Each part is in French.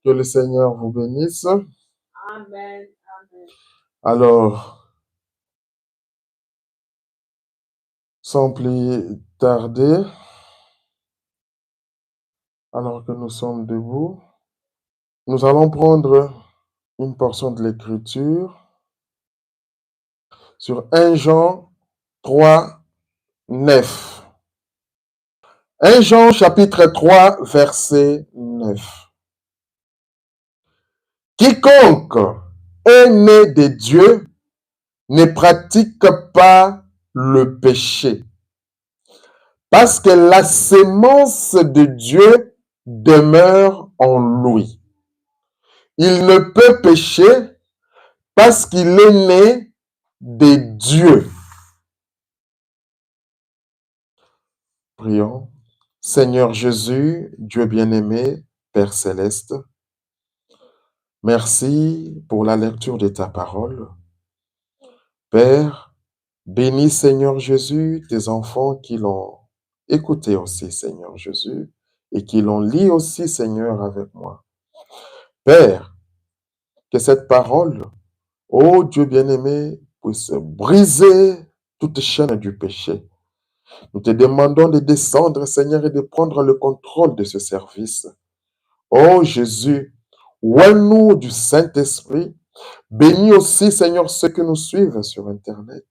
Que le Seigneur vous bénisse. Amen. Amen. Alors, sans plus tarder, alors que nous sommes debout, nous allons prendre une portion de l'Écriture sur 1 Jean 3, 9. 1 Jean chapitre 3, verset 9. Quiconque est né de Dieu ne pratique pas le péché, parce que la sémence de Dieu demeure en lui. Il ne peut pécher parce qu'il est né de Dieu. Prions. Seigneur Jésus, Dieu bien-aimé, Père céleste, merci pour la lecture de ta parole. Père, bénis Seigneur Jésus tes enfants qui l'ont écouté aussi, Seigneur Jésus, et qui l'ont lu aussi, Seigneur, avec moi. Père, que cette parole, ô Dieu bien-aimé, puisse briser toute chaîne du péché. Nous te demandons de descendre, Seigneur, et de prendre le contrôle de ce service. Ô Jésus, ouvre-nous du Saint-Esprit. Bénis aussi, Seigneur, ceux qui nous suivent sur Internet.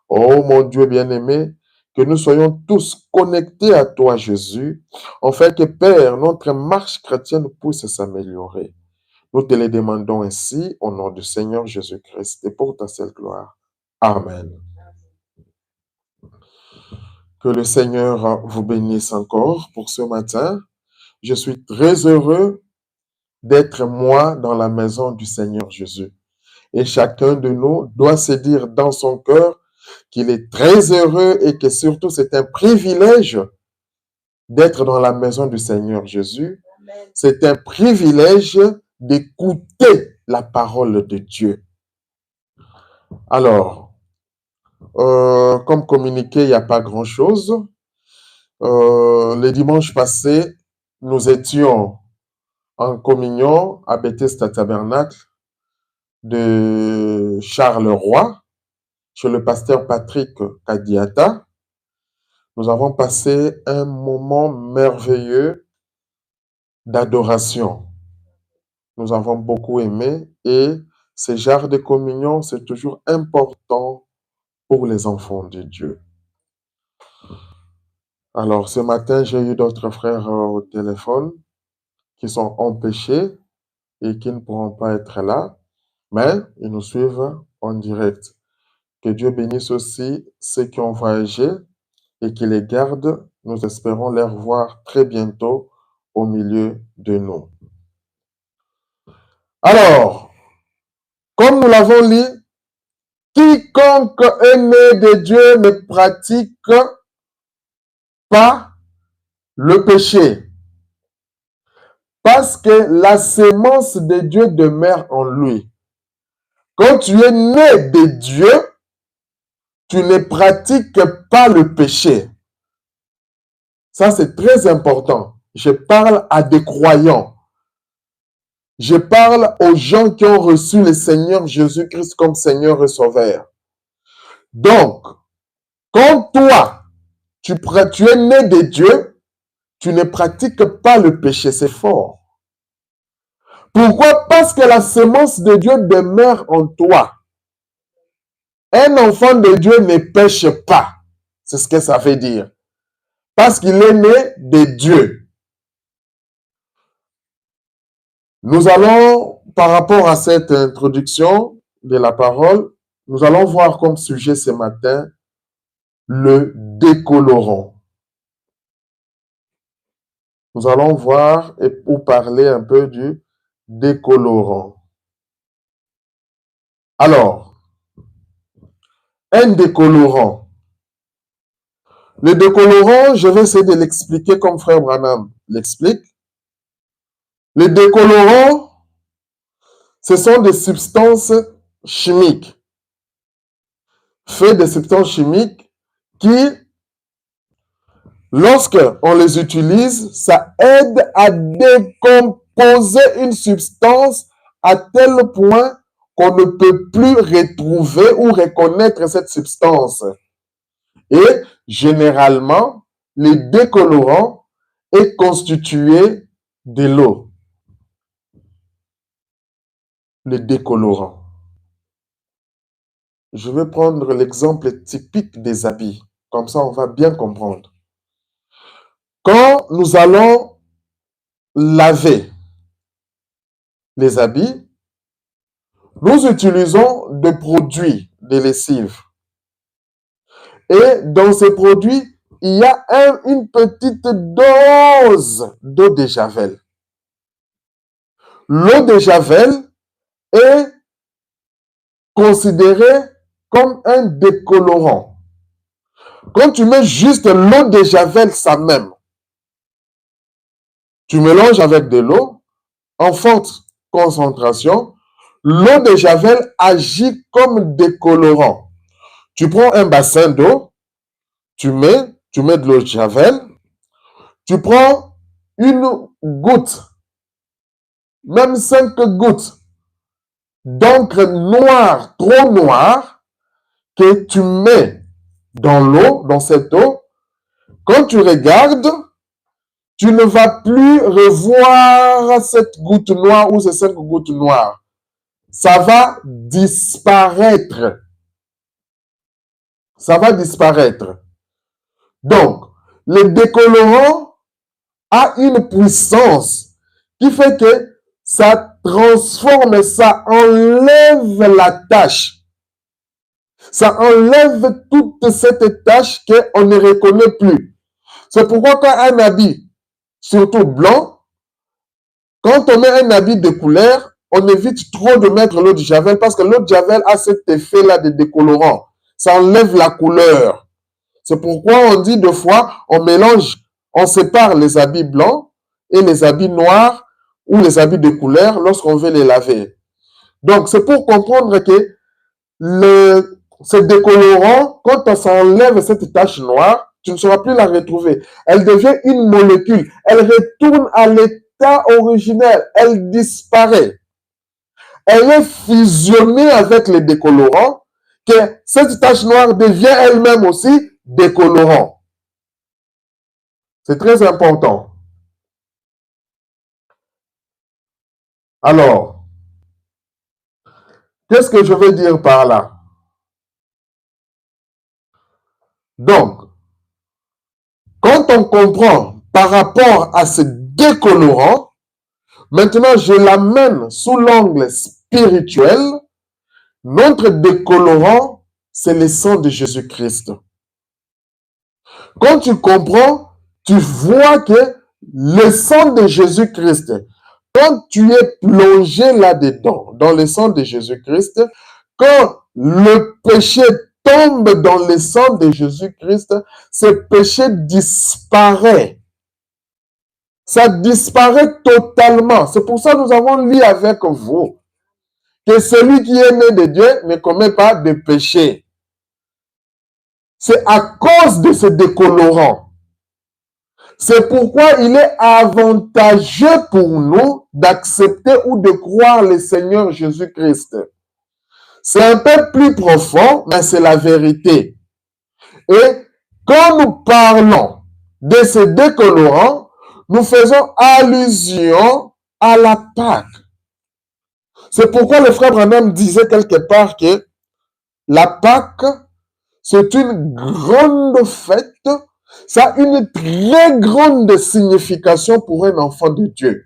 Ô mon Dieu bien-aimé, que nous soyons tous connectés à toi, Jésus, afin que, Père, notre marche chrétienne puisse s'améliorer. Nous te le demandons ainsi au nom du Seigneur Jésus-Christ et pour ta seule gloire. Amen. Que le Seigneur vous bénisse encore pour ce matin. Je suis très heureux d'être moi dans la maison du Seigneur Jésus. Et chacun de nous doit se dire dans son cœur qu'il est très heureux et que surtout c'est un privilège d'être dans la maison du Seigneur Jésus. Amen. C'est un privilège d'écouter la parole de Dieu. Alors, comme communiqué, il n'y a pas grand-chose. Le dimanche passé, nous étions en communion à Bethesda Tabernacle de Charleroi, chez le pasteur Patrick Kadiata. Nous avons passé un moment merveilleux d'adoration. Nous avons beaucoup aimé et ce genre de communion, c'est toujours important pour les enfants de Dieu. Alors, ce matin, j'ai eu d'autres frères au téléphone qui sont empêchés et qui ne pourront pas être là, mais ils nous suivent en direct. Que Dieu bénisse aussi ceux qui ont voyagé et qui les garde. Nous espérons les revoir très bientôt au milieu de nous. Alors, comme nous l'avons lu, quiconque est né de Dieu ne pratique pas le péché, parce que la sémence de Dieu demeure en lui. Quand tu es né de Dieu, tu ne pratiques pas le péché. Ça, c'est très important. Je parle à des croyants. Je parle aux gens qui ont reçu le Seigneur Jésus-Christ comme Seigneur et Sauveur. Donc, quand toi, tu es né de Dieu, tu ne pratiques pas le péché, c'est fort. Pourquoi? Parce que la sémence de Dieu demeure en toi. Un enfant de Dieu ne pêche pas. C'est ce que ça veut dire. Parce qu'il est né de Dieu. Nous allons, par rapport à cette introduction de la parole, nous allons voir comme sujet ce matin le décolorant. Nous allons voir ou parler un peu du décolorant. Alors, un décolorant. Le décolorant, je vais essayer de l'expliquer comme Frère Branham l'explique. Les décolorants, ce sont des substances chimiques. Fait des substances chimiques qui, lorsque on les utilise, ça aide à déposer une substance à tel point qu'on ne peut plus retrouver ou reconnaître cette substance. Et généralement, les décolorants est constitué de l'eau. Les décolorants. Je vais prendre l'exemple typique des habits. Comme ça, on va bien comprendre. Quand nous allons laver les habits, nous utilisons des produits de lessive. Et dans ces produits, il y a une petite dose d'eau de Javel. L'eau de Javel est considérée comme un décolorant. Quand tu mets juste l'eau de Javel, ça même, tu mélanges avec de l'eau en forte concentration, l'eau de Javel agit comme décolorant. Tu prends un bassin d'eau, tu mets de l'eau de Javel, tu prends une goutte, même 5 gouttes d'encre noire, trop noire, que tu mets dans l'eau, dans cette eau. Quand tu regardes, tu ne vas plus revoir cette goutte noire ou ces 5 gouttes noires. Ça va disparaître. Ça va disparaître. Donc, le décolorant a une puissance qui fait que ça transforme, ça enlève la tache. Ça enlève toute cette tache qu'on ne reconnaît plus. C'est pourquoi quand un habit, surtout blanc, quand on met un habit de couleur, on évite trop de mettre l'eau de Javel parce que l'eau de Javel a cet effet-là de décolorant. Ça enlève la couleur. C'est pourquoi on dit deux fois, on mélange, on sépare les habits blancs et les habits noirs ou les habits de couleur lorsqu'on veut les laver. Donc, c'est pour comprendre que ce décolorant, quand ça enlève cette tache noire, tu ne sauras plus la retrouver. Elle devient une molécule. Elle retourne à l'état originel. Elle disparaît. Elle est fusionnée avec les décolorants, que cette tache noire devient elle-même aussi décolorant. C'est très important. Alors, qu'est-ce que je veux dire par là? Donc, quand on comprend par rapport à ce décolorant, maintenant je l'amène sous l'angle spirituel. Notre décolorant, c'est le sang de Jésus-Christ. Quand tu comprends, tu vois que le sang de Jésus-Christ, quand tu es plongé là-dedans, dans le sang de Jésus-Christ, quand le péché tombe dans le sang de Jésus-Christ, ce péché disparaît. Ça disparaît totalement. C'est pour ça que nous avons lu avec vous que celui qui est né de Dieu ne commet pas de péché. C'est à cause de ce décolorant. C'est pourquoi il est avantageux pour nous d'accepter ou de croire le Seigneur Jésus-Christ. C'est un peu plus profond, mais c'est la vérité. Et quand nous parlons de ce décolorant, nous faisons allusion à la Pâque. C'est pourquoi le frère Branham disait quelque part que la Pâque, c'est une grande fête, ça a une très grande signification pour un enfant de Dieu.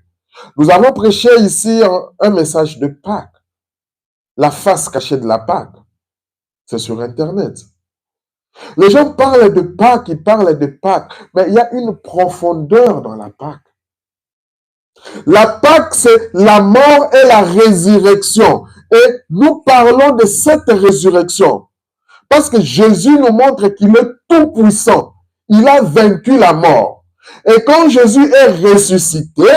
Nous avons prêché ici un message de Pâques, la face cachée de la Pâque. C'est sur Internet. Les gens parlent de Pâques, ils parlent de Pâques, mais il y a une profondeur dans la Pâque. La Pâque, c'est la mort et la résurrection. Et nous parlons de cette résurrection. Parce que Jésus nous montre qu'il est tout puissant. Il a vaincu la mort. Et quand Jésus est ressuscité,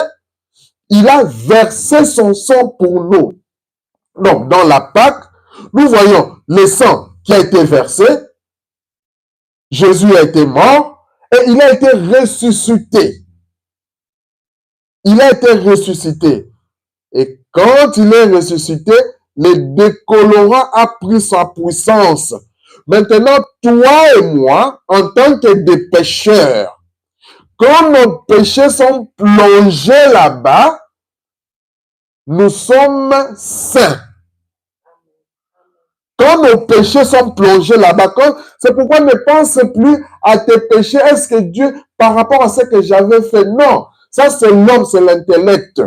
il a versé son sang pour nous. Donc, dans la Pâque, nous voyons le sang qui a été versé. Jésus a été mort et il a été ressuscité. il a été ressuscité. Et quand il est ressuscité, le décolorant a pris sa puissance. Maintenant, toi et moi, en tant que des pécheurs, quand nos péchés sont plongés là-bas, nous sommes saints. Quand nos péchés sont plongés là-bas, c'est pourquoi ne pense plus à tes péchés. Est-ce que Dieu, par rapport à ce que j'avais fait? Non, ça c'est l'homme, c'est l'intellect.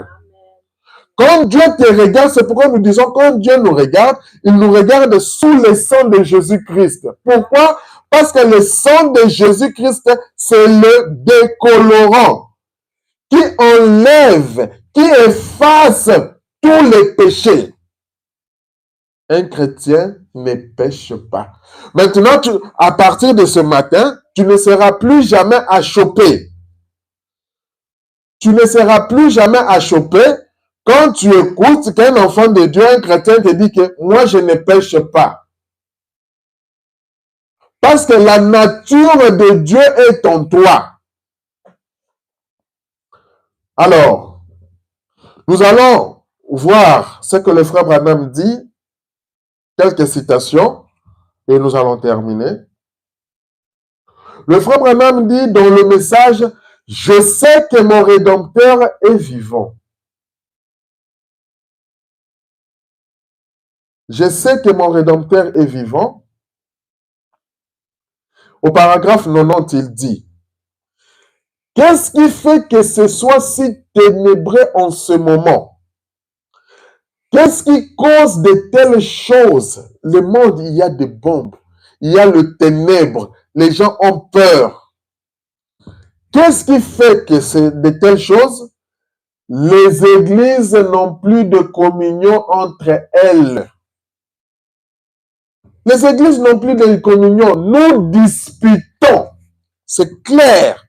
Quand Dieu te regarde, c'est pourquoi nous disons, quand Dieu nous regarde, il nous regarde sous le sang de Jésus-Christ. Pourquoi? Parce que le sang de Jésus-Christ, c'est le décolorant qui enlève, qui efface tous les péchés. Un chrétien ne pêche pas. Maintenant, à partir de ce matin, tu ne seras plus jamais achoppé. Tu ne seras plus jamais achoppé quand tu écoutes qu'un enfant de Dieu, un chrétien te dit que moi je ne pêche pas. Parce que la nature de Dieu est en toi. Alors, nous allons voir ce que le frère Branham dit, quelques citations, et nous allons terminer. Le frère Branham dit dans le message, « Je sais que mon Rédempteur est vivant. Je sais que mon Rédempteur est vivant. » Au paragraphe 90, il dit, « Qu'est-ce qui fait que ce soit si ténébreux en ce moment? Qu'est-ce qui cause de telles choses? Le monde, il y a des bombes, il y a le ténèbre, les gens ont peur. Qu'est-ce qui fait que c'est de telles choses? Les églises n'ont plus de communion entre elles. Les églises n'ont plus de communion. Nous disputons. C'est clair.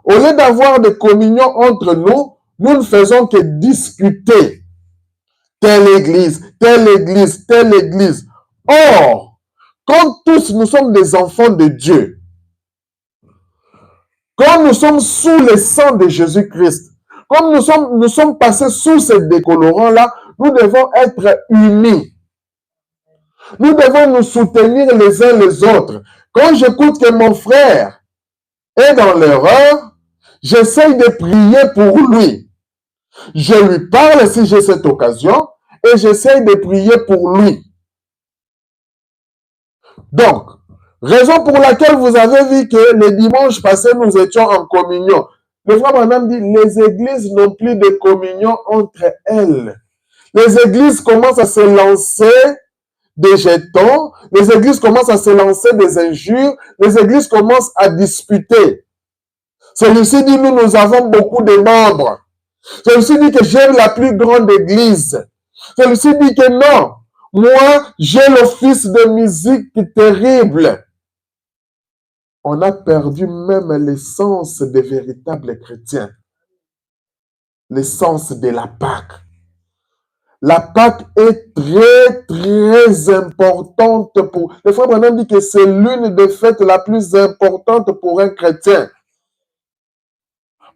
Au lieu d'avoir de communion entre nous, nous ne faisons que discuter. Telle église, telle église, telle église. Or, quand tous nous sommes des enfants de Dieu, quand nous sommes sous le sang de Jésus-Christ, comme nous sommes passés sous ce décolorant-là, nous devons être unis. Nous devons nous soutenir les uns les autres. Quand j'écoute que mon frère est dans l'erreur, j'essaye de prier pour lui. Je lui parle si j'ai cette occasion et j'essaye de prier pour lui. Donc, raison pour laquelle vous avez vu que le dimanche passé, nous étions en communion. Le frère Branham dit, les églises n'ont plus de communion entre elles. Les églises commencent à se lancer des jetons, les églises commencent à se lancer des injures, les églises commencent à disputer. Celui-ci dit, nous avons beaucoup de membres. Celui-ci dit que j'ai la plus grande église. Celui-ci dit que non, moi, j'ai l'office de musique terrible. On a perdu même l'essence des véritables chrétiens. L'essence de la Pâque. La Pâque est très, très importante pour... Le frère Branham dit que c'est l'une des fêtes la plus importante pour un chrétien.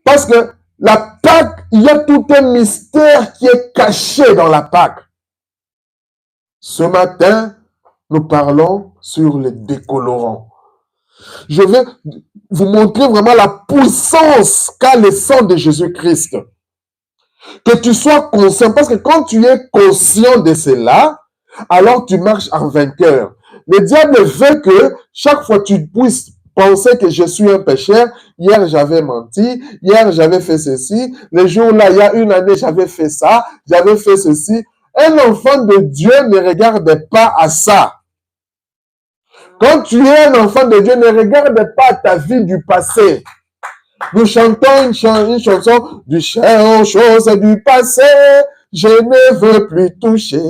Parce que la Pâque, il y a tout un mystère qui est caché dans la Pâque. Ce matin, nous parlons sur le décolorant. Je vais vous montrer vraiment la puissance qu'a le sang de Jésus-Christ. Que tu sois conscient, parce que quand tu es conscient de cela, alors tu marches en vainqueur. Le diable veut que chaque fois tu puisses penser que je suis un pécheur. Hier, j'avais menti. Hier, j'avais fait ceci. Le jour-là, il y a une année, j'avais fait ça. J'avais fait ceci. Un enfant de Dieu ne regarde pas à ça. Quand tu es un enfant de Dieu, ne regarde pas ta vie du passé. Nous chantons une chanson du cher aux choses du passé. Je ne veux plus toucher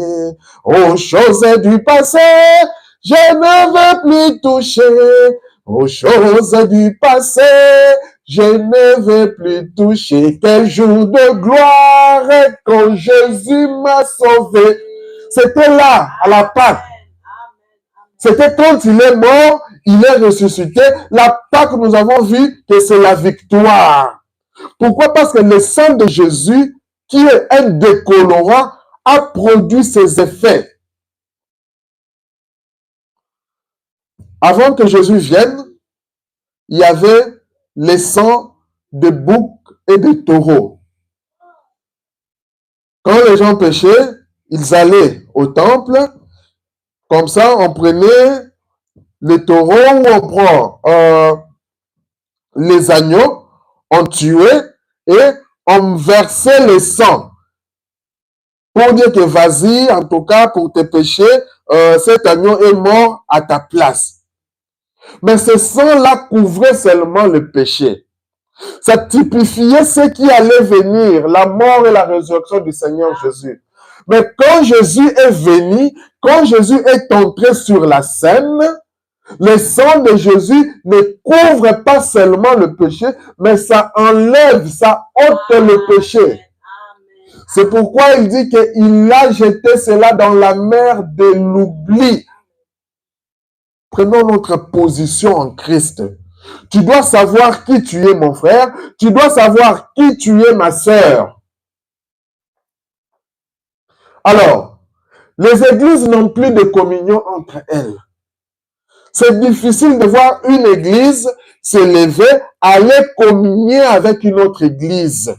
aux choses du passé. Je ne veux plus toucher aux choses du passé. Je ne veux plus toucher quel jour de gloire quand Jésus m'a sauvé. C'était là, à la Pâque. C'était quand il est mort, il est ressuscité. La Pâque, nous avons vu que c'est la victoire. Pourquoi? Parce que le sang de Jésus, qui est un décolorant, a produit ses effets. Avant que Jésus vienne, il y avait les sangs de boucs et de taureaux. Quand les gens péchaient, ils allaient au temple. Comme ça, on prenait les taureaux ou on prend les agneaux, on tuait et on versait le sang. Pour dire que vas-y, en tout cas, pour tes péchés, cet agneau est mort à ta place. Mais ce sang-là couvrait seulement le péché. Ça typifiait ce qui allait venir, la mort et la résurrection du Seigneur Jésus. Mais quand Jésus est venu, quand Jésus est entré sur la scène, le sang de Jésus ne couvre pas seulement le péché, mais ça enlève, ça ôte le péché. C'est pourquoi il dit qu'il a jeté cela dans la mer de l'oubli. Prenons notre position en Christ. Tu dois savoir qui tu es, mon frère. Tu dois savoir qui tu es, ma sœur. Alors, les églises n'ont plus de communion entre elles. C'est difficile de voir une église se lever, aller communier avec une autre église.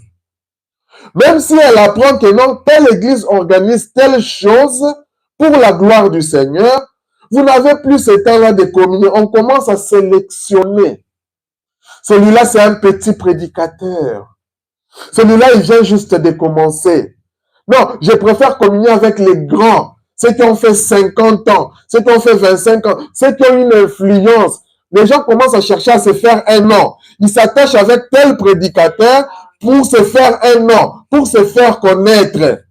Même si elle apprend que non, telle église organise telle chose pour la gloire du Seigneur, vous n'avez plus ce temps-là de communier. On commence à sélectionner. Celui-là, c'est un petit prédicateur. Celui-là, il vient juste de commencer. Non, je préfère communier avec les grands, ceux qui ont fait 50 ans, ceux qui ont fait 25 ans, ceux qui ont une influence. Les gens commencent à chercher à se faire un nom. Ils s'attachent avec tel prédicateur pour se faire un nom, pour se faire connaître.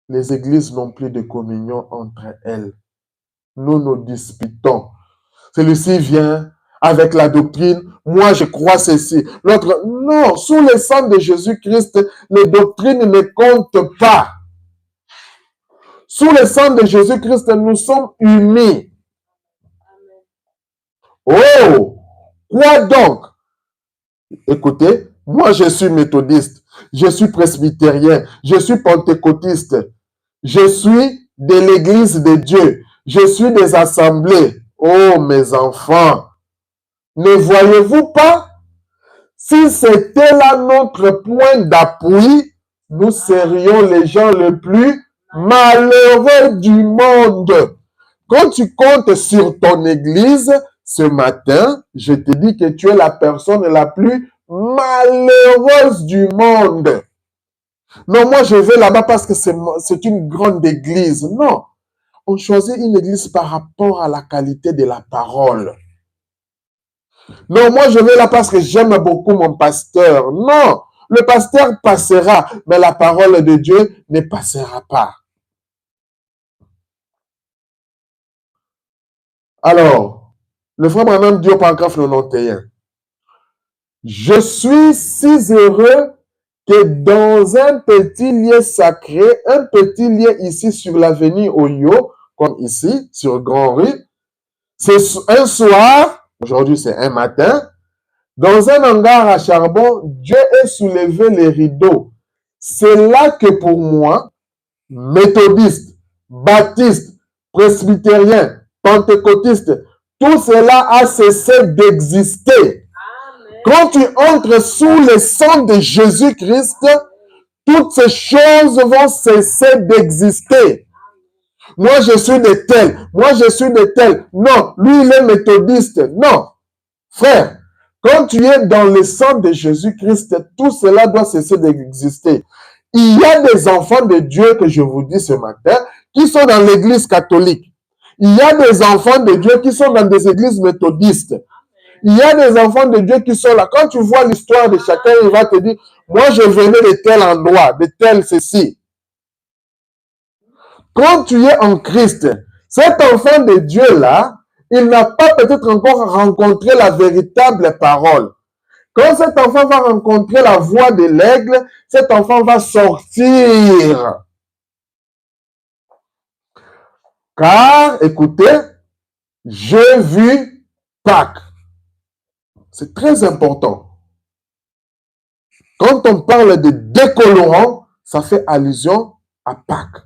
Les églises n'ont plus de communion entre elles. Nous nous disputons. Celui-ci vient avec la doctrine. Moi, je crois ceci. L'autre, non. Sous le sang de Jésus-Christ, les doctrines ne comptent pas. Sous le sang de Jésus-Christ, nous sommes unis. Oh! Quoi donc? Écoutez, moi, je suis méthodiste. Je suis presbytérien. Je suis pentecôtiste. Je suis de l'Église de Dieu. Je suis des assemblées. Oh, mes enfants, ne voyez-vous pas? Si c'était là notre point d'appui, nous serions les gens les plus malheureux du monde. Quand tu comptes sur ton église, ce matin, je te dis que tu es la personne la plus malheureuse du monde. Non, moi je vais là-bas parce que c'est une grande église. Non, on choisit une église par rapport à la qualité de la parole. Non, moi je vais là parce que j'aime beaucoup mon pasteur. Non, le pasteur passera, mais la parole de Dieu ne passera pas. Alors, le frère Branham Diop en 91. Je suis si heureux que dans un petit lieu sacré, un petit lieu ici sur l'avenue Oyo, comme ici, sur Grand Rue, c'est un soir, aujourd'hui c'est un matin, dans un hangar à charbon, Dieu a soulevé les rideaux. C'est là que pour moi, méthodiste, baptiste, presbytérien, pentecôtiste, tout cela a cessé d'exister. Quand tu entres sous le sang de Jésus-Christ, toutes ces choses vont cesser d'exister. Moi, je suis de tel. Moi, je suis de tel. Non, lui, il est méthodiste. Non. Frère, quand tu es dans le sang de Jésus-Christ, tout cela doit cesser d'exister. Il y a des enfants de Dieu, que je vous dis ce matin, qui sont dans l'église catholique. Il y a des enfants de Dieu qui sont dans des églises méthodistes. Il y a des enfants de Dieu qui sont là. Quand tu vois l'histoire de chacun, il va te dire, moi je venais de tel endroit, de tel ceci. Quand tu es en Christ, cet enfant de Dieu-là, il n'a pas peut-être encore rencontré la véritable parole. Quand cet enfant va rencontrer la voix de l'aigle, cet enfant va sortir. Car, écoutez, j'ai vu Pâques. C'est très important. Quand on parle de décolorant, ça fait allusion à Pâques.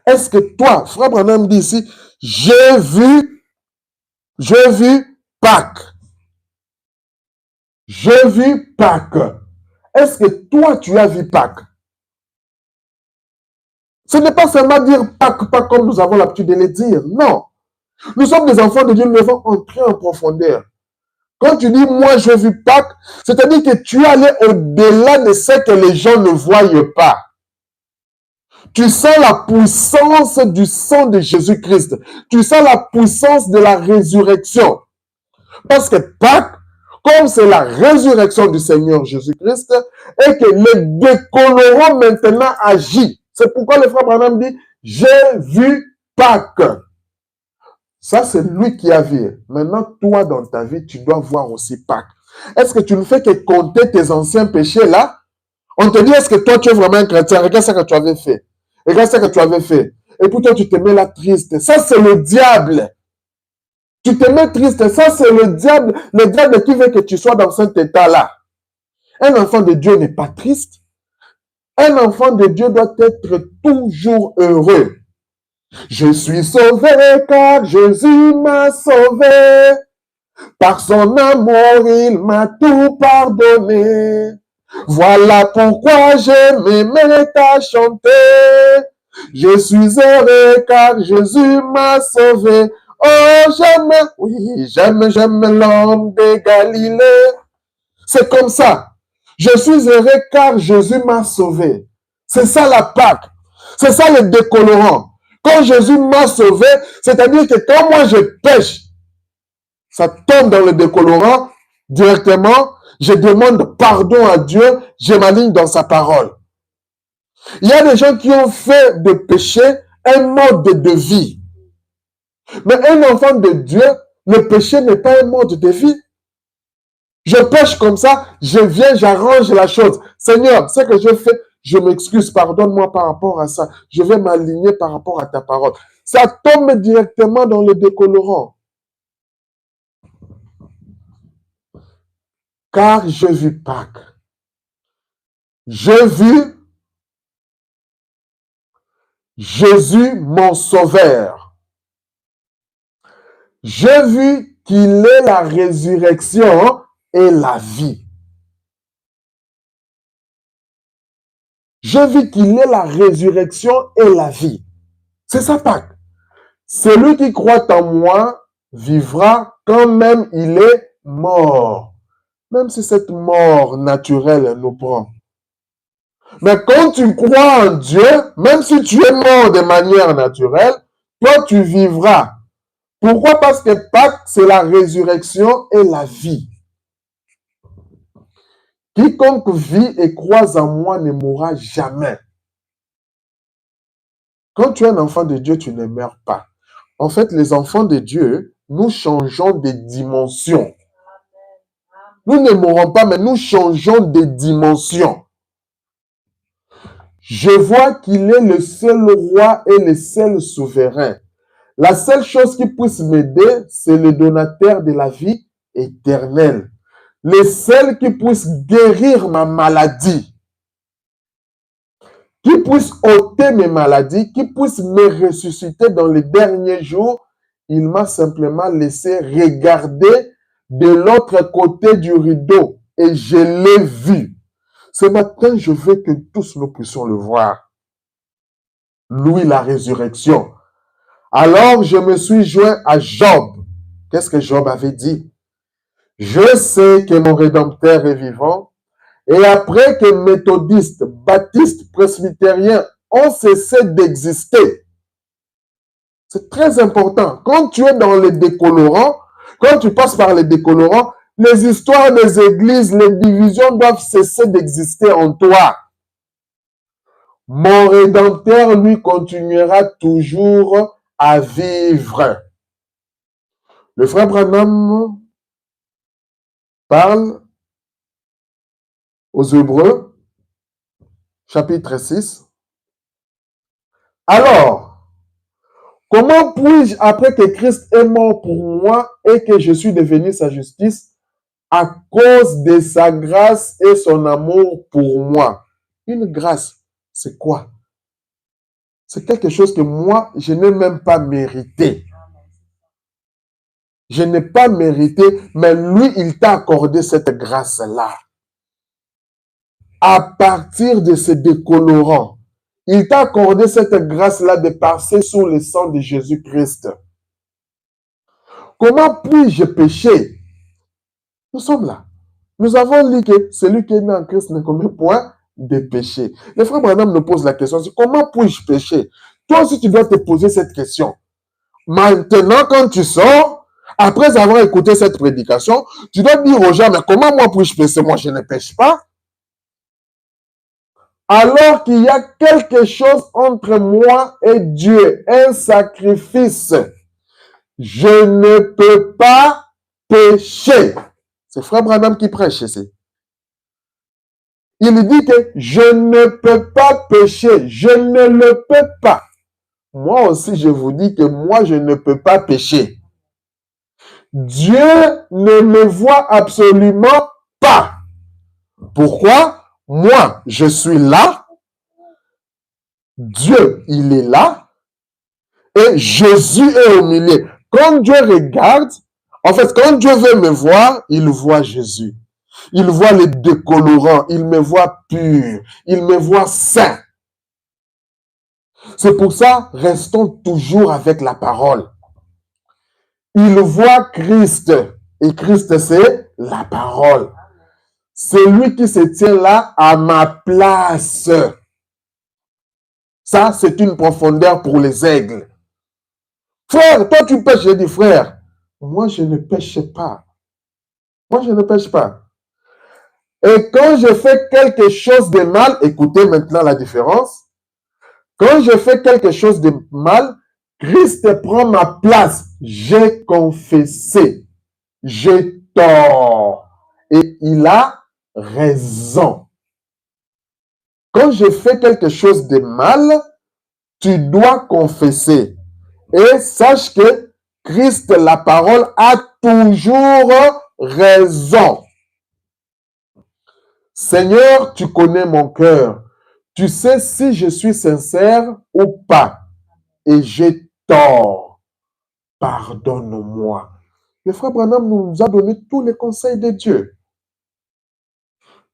Est-ce que toi, Frère Branham dit ici, j'ai vu Pâques. J'ai vu Pâques. Est-ce que toi, tu as vu Pâques? Ce n'est pas seulement dire Pâques, pas comme nous avons l'habitude de le dire. Non. Nous sommes des enfants de Dieu, nous devons entrer en profondeur. Quand tu dis, moi, j'ai vu Pâques, c'est-à-dire que tu es allé au-delà de ce que les gens ne voient pas. Tu sens la puissance du sang de Jésus-Christ. Tu sens la puissance de la résurrection. Parce que Pâques, comme c'est la résurrection du Seigneur Jésus-Christ, et que le décolorant maintenant agit. C'est pourquoi le frère Branham dit, j'ai vu Pâques. Ça, c'est lui qui a vu. Maintenant, toi, dans ta vie, tu dois voir aussi Pâques. Est-ce que tu ne fais que compter tes anciens péchés là? On te dit, est-ce que toi, tu es vraiment un chrétien? Regarde ce que tu avais fait. Regarde ce que tu avais fait. Et puis toi, tu te mets là triste. Ça, c'est le diable. Tu te mets triste. Ça, c'est le diable. Le diable qui veut que tu sois dans cet état-là. Un enfant de Dieu n'est pas triste. Un enfant de Dieu doit être toujours heureux. Je suis sauvé car Jésus m'a sauvé. Par son amour, il m'a tout pardonné. Voilà pourquoi je me mets à chanter. Je suis heureux car Jésus m'a sauvé. Oh, j'aime l'homme de Galilée. C'est comme ça. Je suis heureux car Jésus m'a sauvé. C'est ça la Pâque. C'est ça le décolorant. Quand Jésus m'a sauvé, c'est-à-dire que quand moi je pêche, ça tombe dans le décolorant directement. Je demande pardon à Dieu, je m'aligne dans sa parole. Il y a des gens qui ont fait de péché un mode de vie. Mais un enfant de Dieu, le péché n'est pas un mode de vie. Je pêche comme ça, je viens, j'arrange la chose. Seigneur, ce que je fais, je m'excuse, pardonne-moi par rapport à ça. Je vais m'aligner par rapport à ta parole. Ça tombe directement dans le décolorant. Car j'ai vu Pâques. J'ai vu Jésus, mon sauveur. J'ai vu qu'il est la résurrection et la vie. J'ai vu qu'il est la résurrection et la vie. C'est ça Pâques. Celui qui croit en moi vivra quand même il est mort. Même si cette mort naturelle nous prend. Mais quand tu crois en Dieu, même si tu es mort de manière naturelle, toi tu vivras. Pourquoi? Parce que Pâques, c'est la résurrection et la vie. Quiconque vit et croit en moi ne mourra jamais. Quand tu es un enfant de Dieu, tu ne meurs pas. En fait, les enfants de Dieu, nous changeons de dimension. Nous ne mourrons pas, mais nous changeons de dimension. Je vois qu'il est le seul roi et le seul souverain. La seule chose qui puisse m'aider, c'est le donateur de la vie éternelle. Le seul qui puisse guérir ma maladie, qui puisse ôter mes maladies, qui puisse me ressusciter dans les derniers jours, il m'a simplement laissé regarder de l'autre côté du rideau et je l'ai vu. Ce matin, je veux que tous nous puissions le voir. Lui, la résurrection. Alors, je me suis joint à Job. Qu'est-ce que Job avait dit? Je sais que mon Rédempteur est vivant. Et après que méthodistes, baptistes, presbytériens ont cessé d'exister. C'est très important. Quand tu es dans les décolorants, quand tu passes par les décolorants, les histoires des églises, les divisions doivent cesser d'exister en toi. Mon Rédempteur, lui, continuera toujours à vivre. Le frère Branham parle aux Hébreux, chapitre 6. Alors, comment puis-je, après que Christ est mort pour moi et que je suis devenu sa justice, à cause de sa grâce et son amour pour moi. Une grâce, c'est quoi? C'est quelque chose que moi, je n'ai même pas mérité. Je n'ai pas mérité, mais lui, il t'a accordé cette grâce-là. À partir de ce décolorant, il t'a accordé cette grâce-là de passer sous le sang de Jésus-Christ. Comment puis-je pécher? Nous sommes là. Nous avons lu que celui qui est né en Christ ne commet point de péché. Le frère Branham nous pose la question, comment puis-je pécher? Toi aussi, tu dois te poser cette question. Maintenant, quand tu sors, après avoir écouté cette prédication, tu dois dire aux gens, mais comment moi puis-je pécher? Moi, je ne pêche pas. Alors qu'il y a quelque chose entre moi et Dieu, un sacrifice, je ne peux pas pécher. C'est frère Branham qui prêche ici. Il dit que je ne peux pas pécher, je ne le peux pas. Moi aussi, je vous dis que moi, je ne peux pas pécher. Dieu ne me voit absolument pas. Pourquoi? Moi, je suis là. Dieu, il est là. Et Jésus est au milieu. Quand Dieu regarde, en fait, quand Dieu veut me voir, il voit Jésus. Il voit les décolorants. Il me voit pur. Il me voit saint. C'est pour ça, restons toujours avec la parole. Il voit Christ. Et Christ, c'est la parole. C'est lui qui se tient là à ma place. Ça, c'est une profondeur pour les aigles. Frère, toi tu pêches. J'ai dit, frère, moi je ne pêche pas. Moi je ne pêche pas. Et quand je fais quelque chose de mal, écoutez maintenant la différence. Quand je fais quelque chose de mal, Christ prend ma place. J'ai confessé. J'ai tort. Et il a raison. Quand je fais quelque chose de mal, tu dois confesser. Et sache que Christ, la parole, a toujours raison. Seigneur, tu connais mon cœur. Tu sais si je suis sincère ou pas. Et j'ai tort. Pardonne-moi. Le frère Branham nous a donné tous les conseils de Dieu.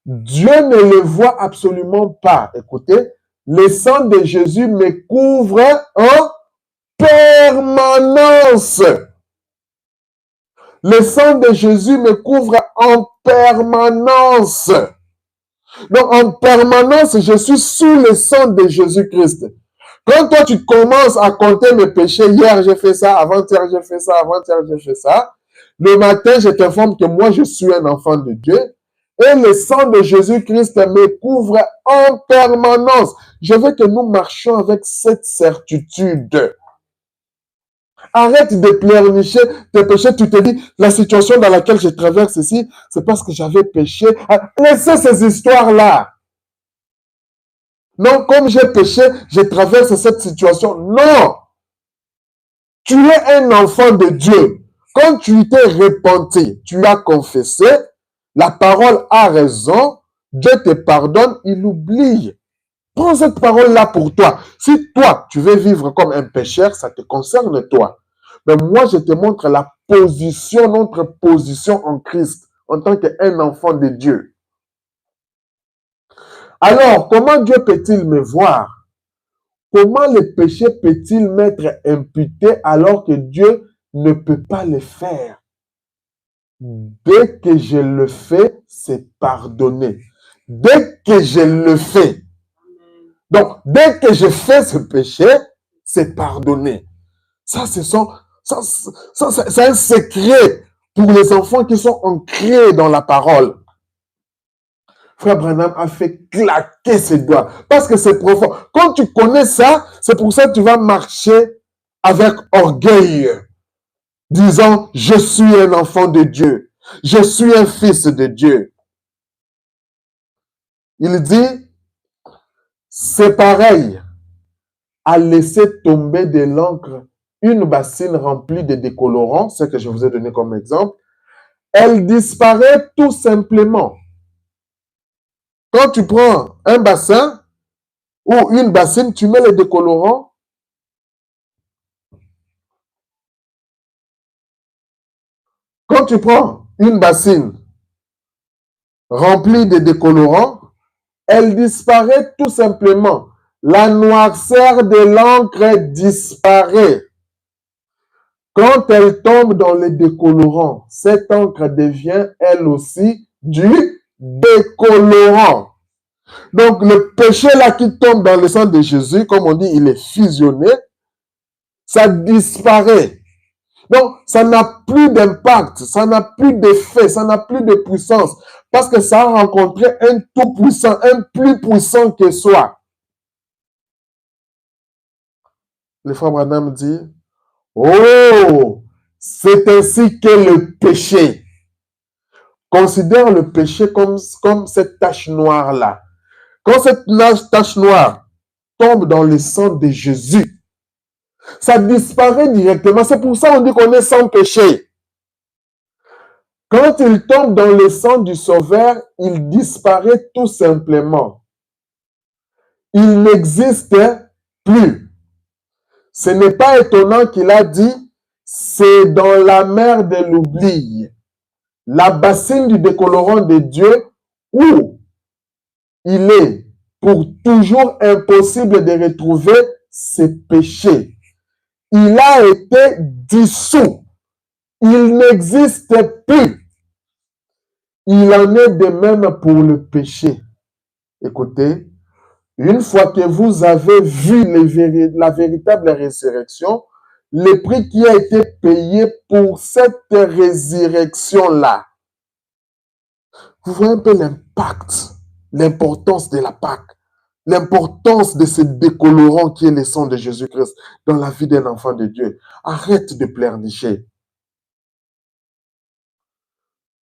Dieu ne le voit absolument pas. Écoutez, le sang de Jésus me couvre en permanence. Le sang de Jésus me couvre en permanence. Donc, en permanence, je suis sous le sang de Jésus-Christ. Quand toi, tu commences à compter mes péchés, hier, j'ai fait ça, avant-hier, j'ai fait ça, avant-hier, j'ai fait ça. Le matin, je t'informe que moi, je suis un enfant de Dieu. Et le sang de Jésus-Christ me couvre en permanence. Je veux que nous marchions avec cette certitude. Arrête de pleurnicher tes péchés. Tu te dis, la situation dans laquelle je traverse ici, c'est parce que j'avais péché. Laissez ces histoires-là. Non, comme j'ai péché, je traverse cette situation. Non! Tu es un enfant de Dieu. Quand tu t'es repenti, tu as confessé, la parole a raison, Dieu te pardonne, il oublie. Prends cette parole-là pour toi. Si toi, tu veux vivre comme un pécheur, ça te concerne toi. Mais moi, je te montre la position, notre position en Christ, en tant qu'un enfant de Dieu. Alors, comment Dieu peut-il me voir? Comment le péché peut-il m'être imputé alors que Dieu ne peut pas le faire? Dès que je le fais, c'est pardonné. Dès que je le fais. Donc, dès que je fais ce péché, c'est pardonné. Ça, c'est un secret pour les enfants qui sont ancrés dans la parole. Frère Branham a fait claquer ses doigts parce que c'est profond. Quand tu connais ça, c'est pour ça que tu vas marcher avec orgueil, disant, je suis un enfant de Dieu, je suis un fils de Dieu. Il dit, c'est pareil à laisser tomber de l'encre une bassine remplie de décolorants, ce que je vous ai donné comme exemple, elle disparaît tout simplement. Quand tu prends un bassin ou une bassine, tu mets les décolorants. Quand tu prends une bassine remplie de décolorants, elle disparaît tout simplement. La noirceur de l'encre disparaît. Quand elle tombe dans les décolorants, cette encre devient elle aussi du décolorant. Donc le péché là qui tombe dans le sang de Jésus, comme on dit, il est fusionné, ça disparaît. Donc ça n'a plus d'impact, ça n'a plus d'effet, ça n'a plus de puissance, parce que ça a rencontré un tout puissant, un plus puissant que soi. Le frère Branham dit, oh, c'est ainsi que le péché. Considère le péché comme cette tache noire-là. Quand cette tache noire tombe dans le sang de Jésus, ça disparaît directement. C'est pour ça qu'on dit qu'on est sans péché. Quand il tombe dans le sang du Sauveur, il disparaît tout simplement. Il n'existe plus. Ce n'est pas étonnant qu'il a dit, c'est dans la mer de l'oubli, la bassine du décolorant de Dieu, où il est pour toujours impossible de retrouver ses péchés. Il a été dissous. Il n'existe plus. Il en est de même pour le péché. Écoutez, une fois que vous avez vu la véritable résurrection, le prix qui a été payé pour cette résurrection-là, vous voyez un peu l'impact, l'importance de la Pâque, l'importance de ce décolorant qui est le sang de Jésus-Christ dans la vie d'un enfant de Dieu. Arrête de pleurnicher.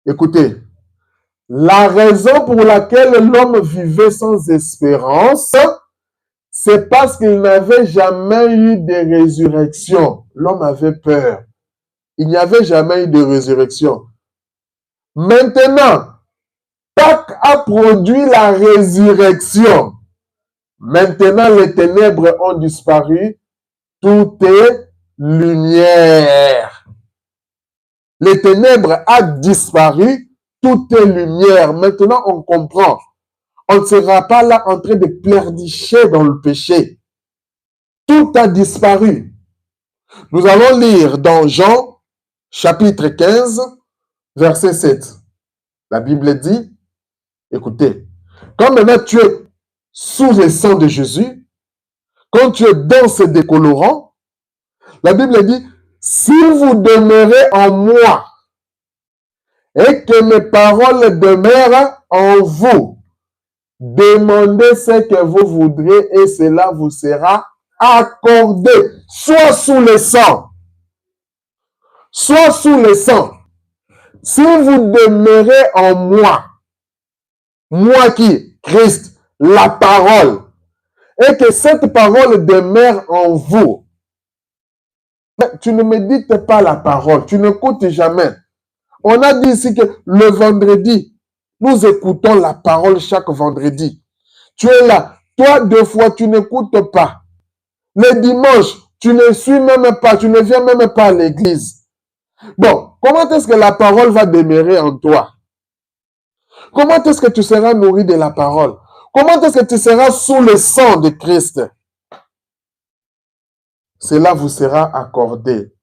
Écoutez, la raison pour laquelle l'homme vivait sans espérance, c'est parce qu'il n'avait jamais eu de résurrection. L'homme avait peur. Il n'y avait jamais eu de résurrection. Maintenant, Pâques a produit la résurrection. Maintenant, les ténèbres ont disparu. Tout est lumière. Les ténèbres ont disparu. Tout est lumière. Maintenant, on comprend. On ne sera pas là en train de pleurnicher dans le péché. Tout a disparu. Nous allons lire dans Jean, chapitre 15, verset 7. La Bible dit, écoutez, quand maintenant tu es sous le sang de Jésus, quand tu es dans ce décolorant, la Bible dit, si vous demeurez en moi et que mes paroles demeurent en vous, demandez ce que vous voudrez et cela vous sera accordé. Soit sous le sang. Soit sous le sang. Si vous demeurez en moi, moi qui, Christ, la parole, et que cette parole demeure en vous, tu ne médites pas la parole, tu n'écoutes jamais. On a dit ici que le vendredi, nous écoutons la parole chaque vendredi. Tu es là, toi deux fois, tu n'écoutes pas. Le dimanche, tu ne suis même pas, tu ne viens même pas à l'église. Bon, comment est-ce que la parole va demeurer en toi? Comment est-ce que tu seras nourri de la parole? Comment est-ce que tu seras sous le sang de Christ? Cela vous sera accordé.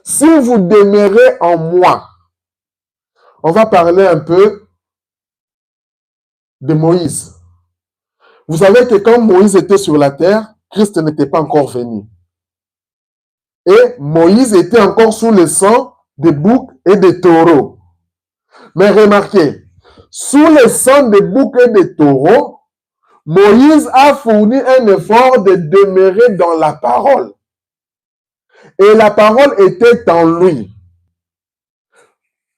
Si vous demeurez en moi, on va parler un peu de Moïse. Vous savez que quand Moïse était sur la terre, Christ n'était pas encore venu. Et Moïse était encore sous le sang des boucs et des taureaux. Mais remarquez, sous le sang des boucs et des taureaux, Moïse a fourni un effort de demeurer dans la parole. Et la parole était en lui.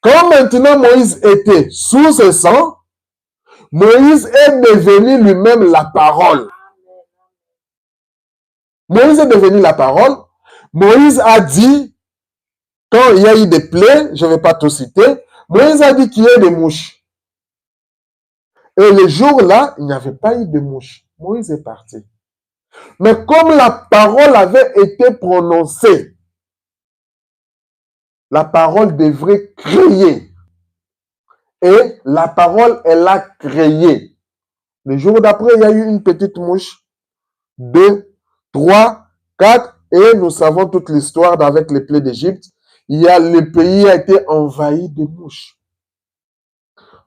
Quand maintenant Moïse était sous ce sang, Moïse est devenu lui-même la parole. Moïse est devenu la parole. Moïse a dit, quand il y a eu des plaies, je ne vais pas tout citer, Moïse a dit qu'il y ait des mouches. Et le jour-là, il n'y avait pas eu de mouches. Moïse est parti. Mais comme la parole avait été prononcée, la parole devrait créer. Et la parole, elle a créé. Le jour d'après, il y a eu une petite mouche. 2, 3, 4. Et nous savons toute l'histoire avec les plaies d'Égypte. Le pays a été envahi de mouches.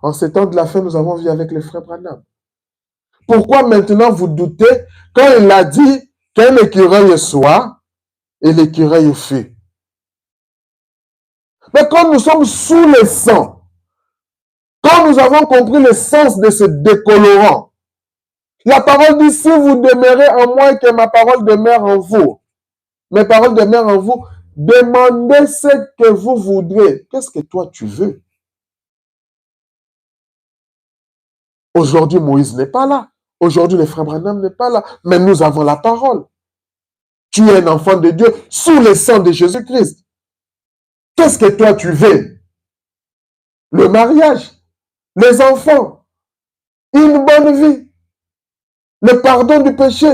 En ces temps de la fin, nous avons vu avec les frères Branham. Pourquoi maintenant vous doutez quand il a dit qu'un écureuil soit et l'écureuil fut? Mais quand nous sommes sous le sang, quand nous avons compris le sens de ce décolorant, la parole dit, si vous demeurez en moi et que ma parole demeure en vous, mes paroles demeurent en vous, demandez ce que vous voudrez. Qu'est-ce que toi tu veux? Aujourd'hui, Moïse n'est pas là. Aujourd'hui, le frère Branham n'est pas là. Mais nous avons la parole. Tu es un enfant de Dieu sous le sang de Jésus-Christ. Qu'est-ce que toi tu veux? Le mariage, les enfants, une bonne vie, le pardon du péché,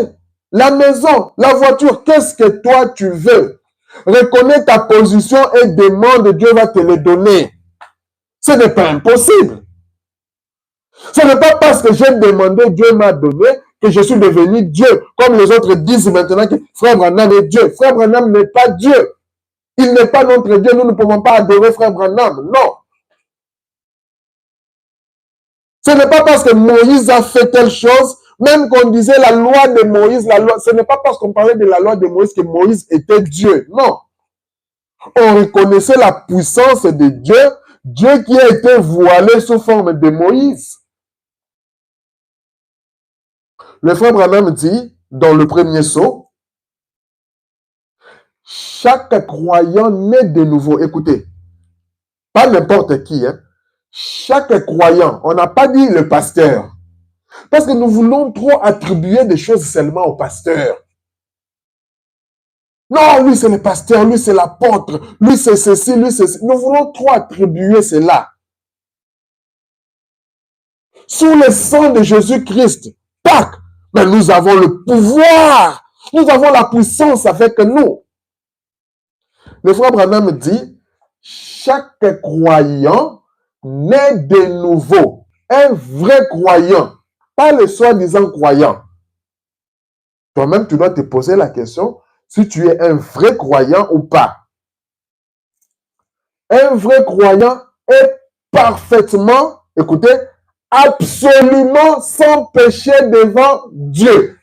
la maison, la voiture. Qu'est-ce que toi tu veux? Reconnais ta position et demande, Dieu va te le donner. Ce n'est pas impossible. Ce n'est pas parce que j'ai demandé, Dieu m'a donné, que je suis devenu Dieu. Comme les autres disent maintenant que Frère Branham est Dieu. Frère Branham n'est pas Dieu. Il n'est pas notre Dieu. Nous ne pouvons pas adorer Frère Branham. Non. Ce n'est pas parce que Moïse a fait telle chose, même qu'on disait la loi de Moïse, la loi, ce n'est pas parce qu'on parlait de la loi de Moïse que Moïse était Dieu. Non. On reconnaissait la puissance de Dieu, Dieu qui a été voilé sous forme de Moïse. Le frère Branham dit, dans le premier sceau, chaque croyant naît de nouveau. Écoutez, pas n'importe qui, hein. Chaque croyant, on n'a pas dit le pasteur. Parce que nous voulons trop attribuer des choses seulement au pasteur. Non, lui c'est le pasteur, lui c'est l'apôtre, lui c'est ceci, lui c'est ceci. Nous voulons trop attribuer cela. Sous le sang de Jésus-Christ, Pâques, mais nous avons le pouvoir, nous avons la puissance avec nous. Le frère Branham dit, chaque croyant naît de nouveau. Un vrai croyant, pas le soi-disant croyant. Toi-même, tu dois te poser la question si tu es un vrai croyant ou pas. Un vrai croyant est parfaitement, écoutez, absolument sans péché devant Dieu.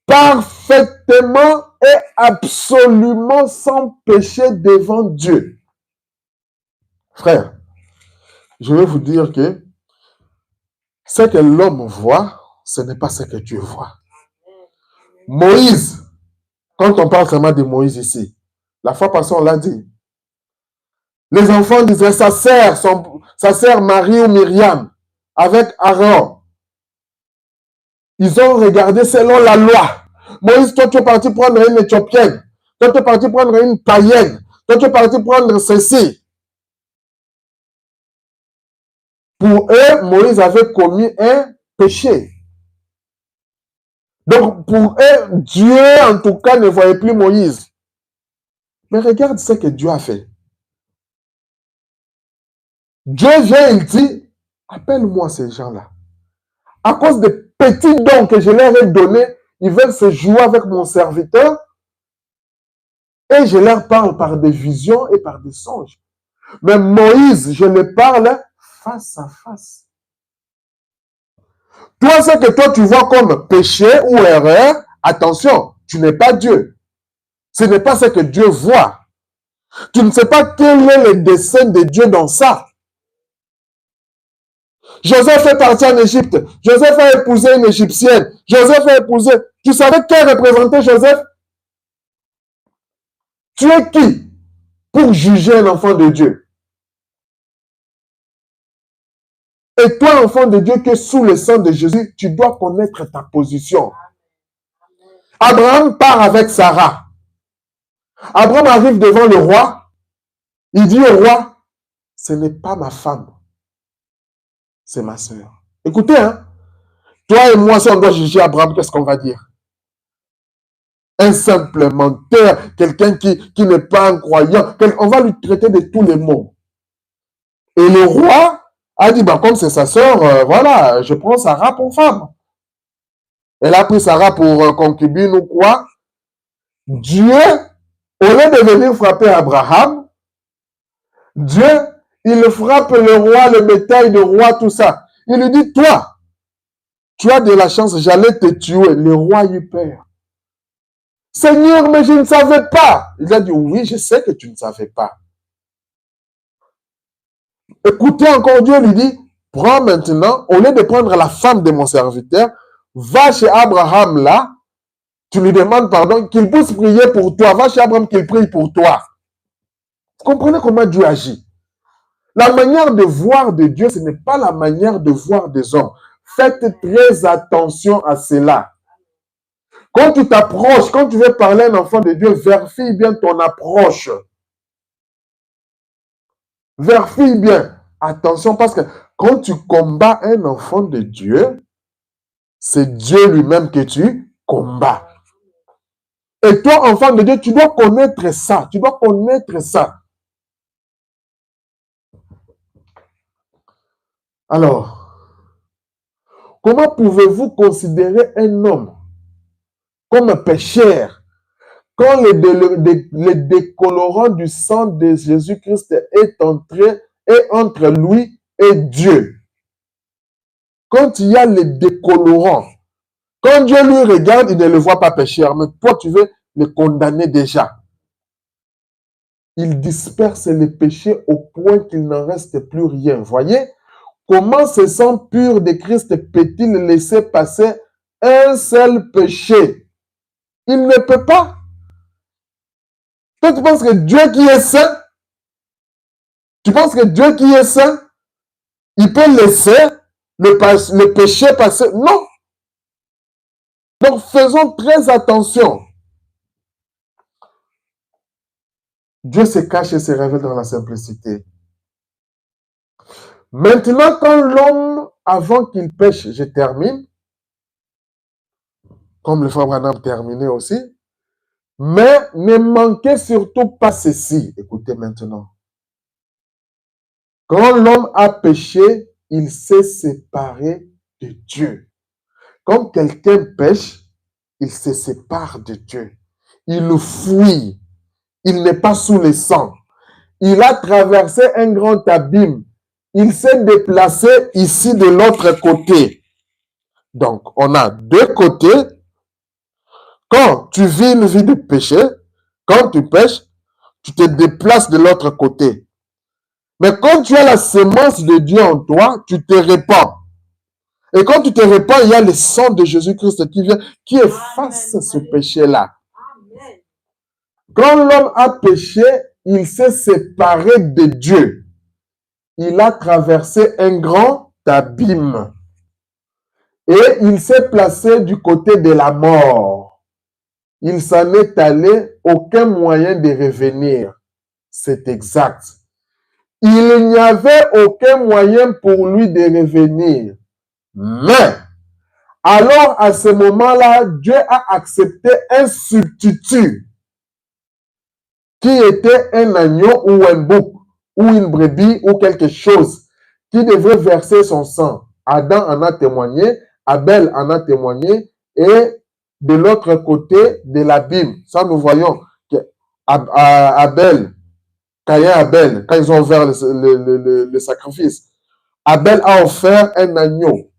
Parfaitement et absolument sans péché devant Dieu. Frère, je vais vous dire que ce que l'homme voit, ce n'est pas ce que Dieu voit. Moïse, quand on parle vraiment de Moïse ici, la fois passée on l'a dit, les enfants disaient sa sœur Marie ou Myriam, avec Aaron, ils ont regardé selon la loi. Moïse, toi tu es parti prendre une Éthiopienne, toi tu es parti prendre une païenne, toi tu es parti prendre ceci. Pour eux, Moïse avait commis un péché. Donc, pour eux, Dieu, en tout cas, ne voyait plus Moïse. Mais regarde ce que Dieu a fait. Dieu vient, il dit, appelle-moi ces gens-là. À cause des petits dons que je leur ai donnés, ils veulent se jouer avec mon serviteur. Et je leur parle par des visions et par des songes. Mais Moïse, je le parle face à face. Toi, ce que toi tu vois comme péché ou erreur, attention, tu n'es pas Dieu. Ce n'est pas ce que Dieu voit. Tu ne sais pas quel est le dessein de Dieu dans ça. Joseph est parti en Égypte. Joseph a épousé une Égyptienne. Joseph a épousé... Tu savais qui représentait Joseph? Tu es qui pour juger un enfant de Dieu? Et toi, enfant de Dieu, qui est sous le sang de Jésus, tu dois connaître ta position. Abraham part avec Sarah. Abraham arrive devant le roi. Il dit au roi, ce n'est pas ma femme, c'est ma sœur. Écoutez, hein, toi et moi, si on doit juger Abraham, qu'est-ce qu'on va dire? Un simple menteur, quelqu'un qui n'est pas un croyant, on va lui traiter de tous les mots. Et le roi a dit, bah, comme c'est sa sœur, voilà, je prends Sarah pour femme. Elle a pris Sarah pour concubine ou quoi? Dieu, au lieu de venir frapper Abraham, Dieu, il frappe le roi, le bétail du roi, tout ça. Il lui dit, toi, tu as de la chance, j'allais te tuer. Le roi eut peur. Seigneur, mais je ne savais pas. Il a dit, oui, je sais que tu ne savais pas. Écoutez encore, Dieu lui dit, prends maintenant, au lieu de prendre la femme de mon serviteur, va chez Abraham là, tu lui demandes pardon, qu'il puisse prier pour toi. Va chez Abraham qu'il prie pour toi. Vous comprenez comment Dieu agit? La manière de voir de Dieu, ce n'est pas la manière de voir des hommes. Faites très attention à cela. Quand tu t'approches, quand tu veux parler à un enfant de Dieu, vérifie bien ton approche. Vérifie bien. Attention, parce que quand tu combats un enfant de Dieu, c'est Dieu lui-même que tu combats. Et toi, enfant de Dieu, tu dois connaître ça. Tu dois connaître ça. Alors, comment pouvez-vous considérer un homme comme pécheur quand le décolorant du sang de Jésus-Christ est entre lui et Dieu? Quand il y a le décolorant, quand Dieu lui regarde, il ne le voit pas pécheur, mais toi, tu veux le condamner déjà. Il disperse les péchés au point qu'il n'en reste plus rien. Voyez? Comment ce sang pur de Christ peut-il laisser passer un seul péché? Il ne peut pas. Toi, tu penses que Dieu qui est saint, tu penses que Dieu qui est saint, il peut laisser le péché passer? Non. Donc, faisons très attention. Dieu se cache et se révèle dans la simplicité. Maintenant, quand l'homme, avant qu'il pêche, je termine, comme le frère Branham terminait aussi, mais ne manquez surtout pas ceci. Écoutez maintenant. Quand l'homme a péché, il s'est séparé de Dieu. Quand quelqu'un pêche, il se sépare de Dieu. Il le fuit. Il n'est pas sous le sang. Il a traversé un grand abîme. Il s'est déplacé ici de l'autre côté. Donc, on a deux côtés. Quand tu vis une vie de péché, quand tu pêches, tu te déplaces de l'autre côté. Mais quand tu as la semence de Dieu en toi, tu te répands. Et quand tu te répands, il y a le sang de Jésus-Christ qui vient, qui efface ce péché-là. Quand l'homme a péché, il s'est séparé de Dieu. Il a traversé un grand abîme. Et il s'est placé du côté de la mort. Il s'en est allé, aucun moyen de revenir. C'est exact. Il n'y avait aucun moyen pour lui de revenir. Mais, alors à ce moment-là, Dieu a accepté un substitut qui était un agneau ou un bouc ou une brebis ou quelque chose qui devait verser son sang. Adam en a témoigné, Abel en a témoigné, et de l'autre côté de l'abîme, ça nous voyons que Abel, Caïn et Abel, quand ils ont offert le sacrifice, Abel a offert un agneau.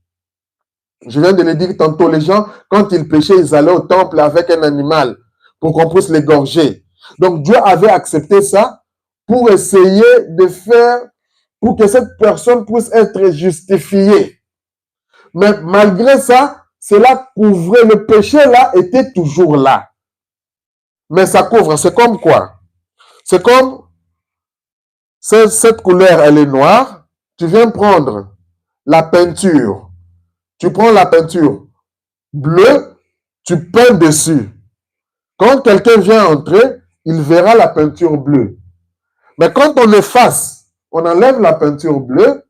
Je viens de le dire tantôt, les gens, quand ils péchaient, ils allaient au temple avec un animal pour qu'on puisse l'égorger. Donc Dieu avait accepté ça pour essayer de faire, pour que cette personne puisse être justifiée. Mais malgré ça, cela couvrait, le péché là était toujours là. Mais ça couvre, c'est comme quoi? C'est comme, cette couleur, elle est noire, tu viens prendre la peinture, tu prends la peinture bleue, tu peins dessus. Quand quelqu'un vient entrer, il verra la peinture bleue. Mais quand on efface, on enlève la peinture bleue,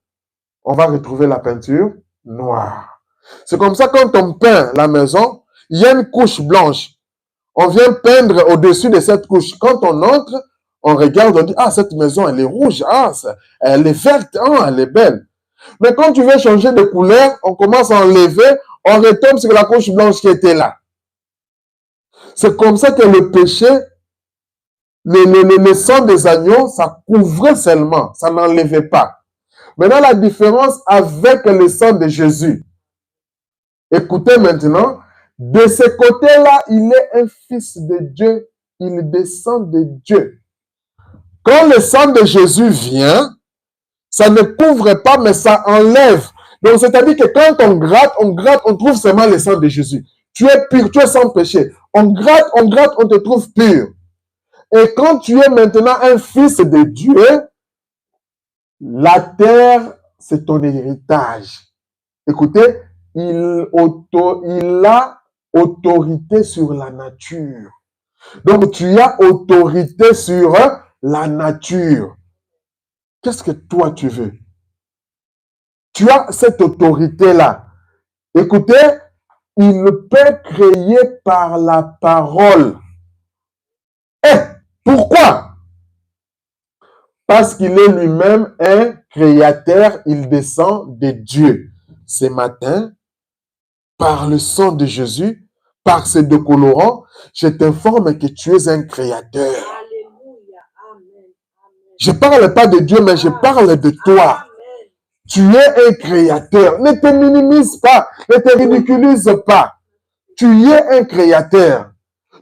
on va retrouver la peinture noire. C'est comme ça quand on peint la maison, il y a une couche blanche. On vient peindre au-dessus de cette couche. Quand on entre, on regarde, on dit, ah, cette maison, elle est rouge, ah, elle est verte, ah, elle est belle. Mais quand tu veux changer de couleur, on commence à enlever, on retombe sur la couche blanche qui était là. C'est comme ça que le péché, le sang des agneaux, ça couvrait seulement, ça n'enlevait pas. Maintenant, la différence avec le sang de Jésus. Écoutez maintenant, de ce côté-là, il est un fils de Dieu, il descend de Dieu. Quand le sang de Jésus vient, ça ne couvre pas, mais ça enlève. Donc, c'est-à-dire que quand on gratte, on trouve seulement le sang de Jésus. Tu es pur, tu es sans péché. On gratte, on te trouve pur. Et quand tu es maintenant un fils de Dieu, la terre, c'est ton héritage. Écoutez, il a autorité sur la nature. Donc, tu as autorité sur la nature. Qu'est-ce que toi, tu veux? Tu as cette autorité-là. Écoutez, il peut créer par la parole. Et pourquoi? Parce qu'il est lui-même un créateur, il descend de Dieu. Ce matin, par le sang de Jésus, par ces deux colorants, je t'informe que tu es un créateur. Alléluia. Amen. Je ne parle pas de Dieu, mais je parle de toi. Amen. Tu es un créateur. Ne te minimise pas, ne te ridiculise pas. Tu es un créateur.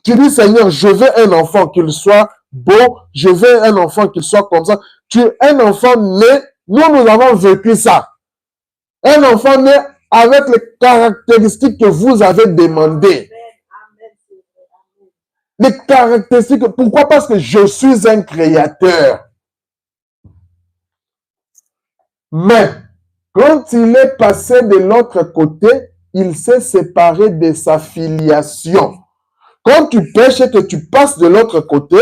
Tu dis, Seigneur, je veux un enfant, qu'il soit beau, je veux un enfant, qu'il soit comme ça. Tu es un enfant né, nous avons vécu ça. Un enfant né avec les caractéristiques que vous avez demandées. Les caractéristiques, pourquoi? Parce que je suis un créateur. Mais, quand il est passé de l'autre côté, il s'est séparé de sa filiation. Quand tu pêches et que tu passes de l'autre côté,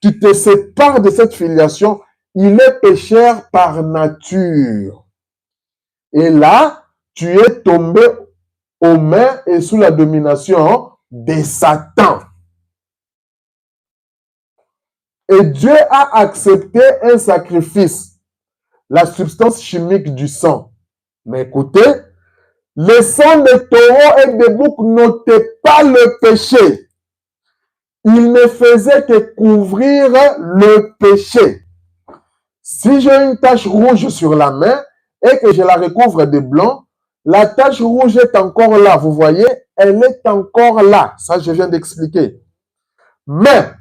tu te sépares de cette filiation. Il est pécheur par nature. Et là, tu es tombé aux mains et sous la domination de Satan. Et Dieu a accepté un sacrifice, la substance chimique du sang. Mais écoutez, le sang de taureau et de bouc n'ôtait pas le péché. Il ne faisait que couvrir le péché. Si j'ai une tache rouge sur la main et que je la recouvre de blanc, la tache rouge est encore là. Vous voyez, elle est encore là. Ça, je viens d'expliquer. Mais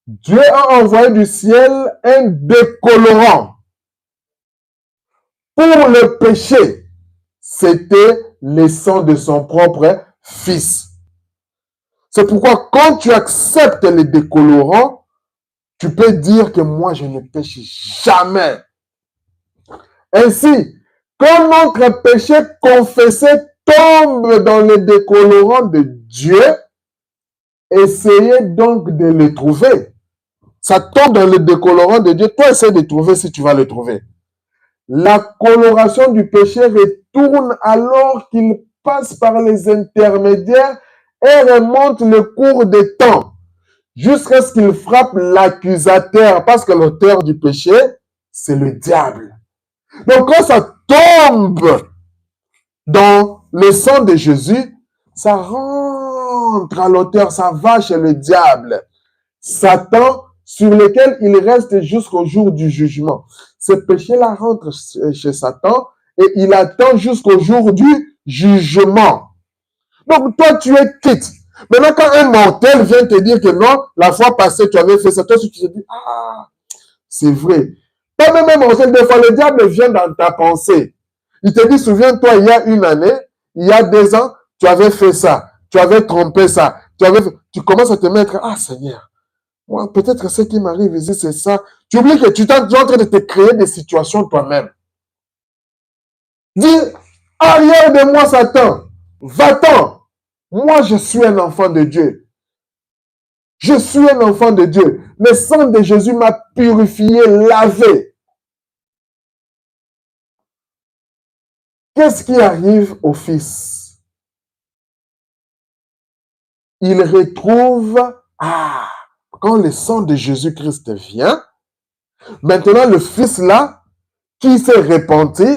Dieu a envoyé du ciel un décolorant. Pour le péché, c'était le sang de son propre fils. C'est pourquoi quand tu acceptes les décolorants, tu peux dire que moi, je ne pêche jamais. Ainsi, quand notre péché confessé tombe dans le décolorant de Dieu, essayez donc de le trouver. Ça tombe dans le décolorant de Dieu. Toi, essaie de trouver si tu vas le trouver. La coloration du péché retourne alors qu'il passe par les intermédiaires et remonte le cours des temps jusqu'à ce qu'il frappe l'accusateur, parce que l'auteur du péché, c'est le diable. Donc quand ça tombe dans le sang de Jésus, ça rentre à l'auteur, ça va chez le diable. Satan, sur lequel il reste jusqu'au jour du jugement. Ce péché-là rentre chez Satan et il attend jusqu'au jour du jugement. Donc toi, tu es quitte. Maintenant, quand un mortel vient te dire que non, la fois passée, tu avais fait ça, toi, tu te dis, ah, c'est vrai. Pas même un mortel, des fois, le diable vient dans ta pensée. Il te dit, souviens-toi, il y a une année, il y a 2 ans, tu avais fait ça, tu avais trompé ça, tu commences à te mettre, ah Seigneur, moi, peut-être ce qui m'arrive ici, c'est ça. Tu oublies que tu es en train de te créer des situations toi-même. Dis, arrière de moi, Satan, va-t'en. Moi, je suis un enfant de Dieu. Je suis un enfant de Dieu. Le sang de Jésus m'a purifié, lavé. Qu'est-ce qui arrive au Fils? Il retrouve, quand le sang de Jésus-Christ vient, maintenant le Fils là, qui s'est repenti,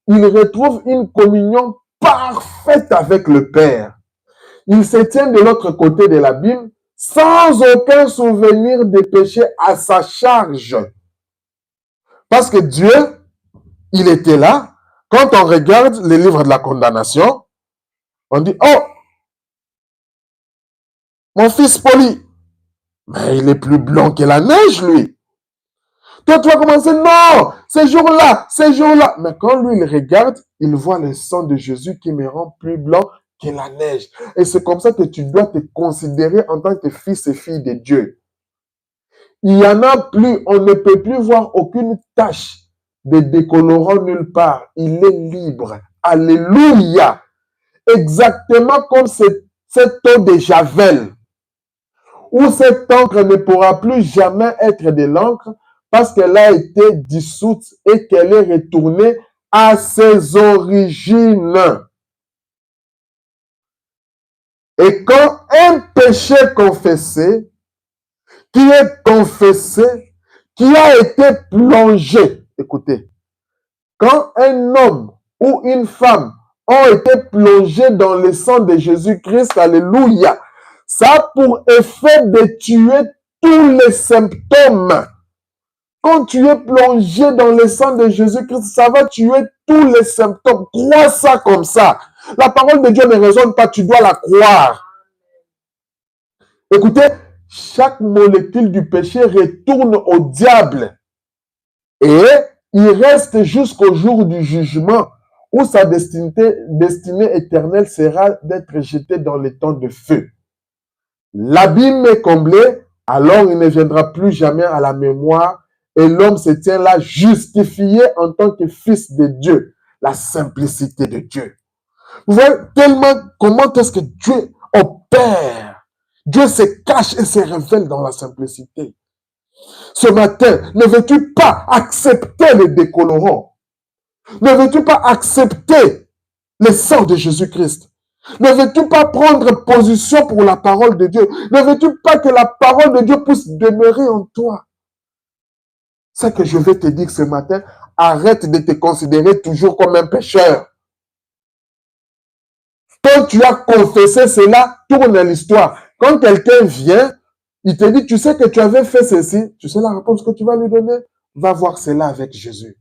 il retrouve une communion parfaite avec le Père. Il se tient de l'autre côté de l'abîme sans aucun souvenir de péché à sa charge. Parce que Dieu, il était là. Quand on regarde les livres de la condamnation, on dit, oh, mon fils poli, mais il est plus blanc que la neige, lui. Toi, tu vas commencer, non, ces jours-là, ces jours-là. Mais quand lui, il regarde, il voit le sang de Jésus qui me rend plus blanc que la neige. Et c'est comme ça que tu dois te considérer en tant que fils et fille de Dieu. Il n'y en a plus, on ne peut plus voir aucune tache de décolorant nulle part. Il est libre. Alléluia. Exactement comme cette eau de Javel, où cette encre ne pourra plus jamais être de l'encre parce qu'elle a été dissoute et qu'elle est retournée à ses origines. Et quand un péché confessé, qui est confessé, qui a été plongé, écoutez, quand un homme ou une femme ont été plongés dans le sang de Jésus-Christ, alléluia, ça a pour effet de tuer tous les symptômes. Quand tu es plongé dans le sang de Jésus-Christ, ça va tuer tous les symptômes. Crois ça comme ça. La parole de Dieu ne raisonne pas, tu dois la croire. Écoutez, chaque molécule du péché retourne au diable. Et il reste jusqu'au jour du jugement où sa destinée éternelle sera d'être jeté dans les temps de feu. L'abîme est comblé, alors il ne viendra plus jamais à la mémoire et l'homme se tient là justifié en tant que fils de Dieu. La simplicité de Dieu. Vous voyez tellement comment est-ce que Dieu opère. Dieu se cache et se révèle dans la simplicité. Ce matin, ne veux-tu pas accepter les décolorants? Ne veux-tu pas accepter le sang de Jésus-Christ? Ne veux-tu pas prendre position pour la parole de Dieu? Ne veux-tu pas que la parole de Dieu puisse demeurer en toi? C'est que je vais te dire ce matin, arrête de te considérer toujours comme un pécheur. Quand tu as confessé cela, tourne l'histoire. Quand quelqu'un vient, il te dit, tu sais que tu avais fait ceci, tu sais la réponse que tu vas lui donner? Va voir cela avec Jésus.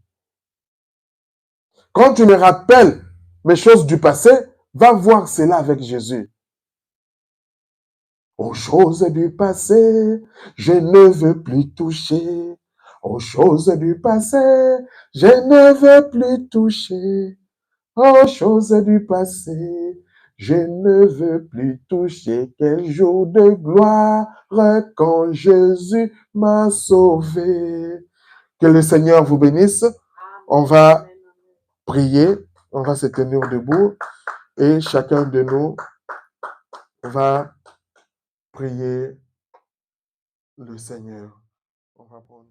Quand tu me rappelles mes choses du passé, va voir cela avec Jésus. Aux choses du passé, je ne veux plus toucher. Aux choses du passé, je ne veux plus toucher. Aux choses du passé, je ne veux plus toucher. Quel jour de gloire quand Jésus m'a sauvé. Que le Seigneur vous bénisse. On va prier, on va se tenir debout et chacun de nous va prier le Seigneur. On va prendre...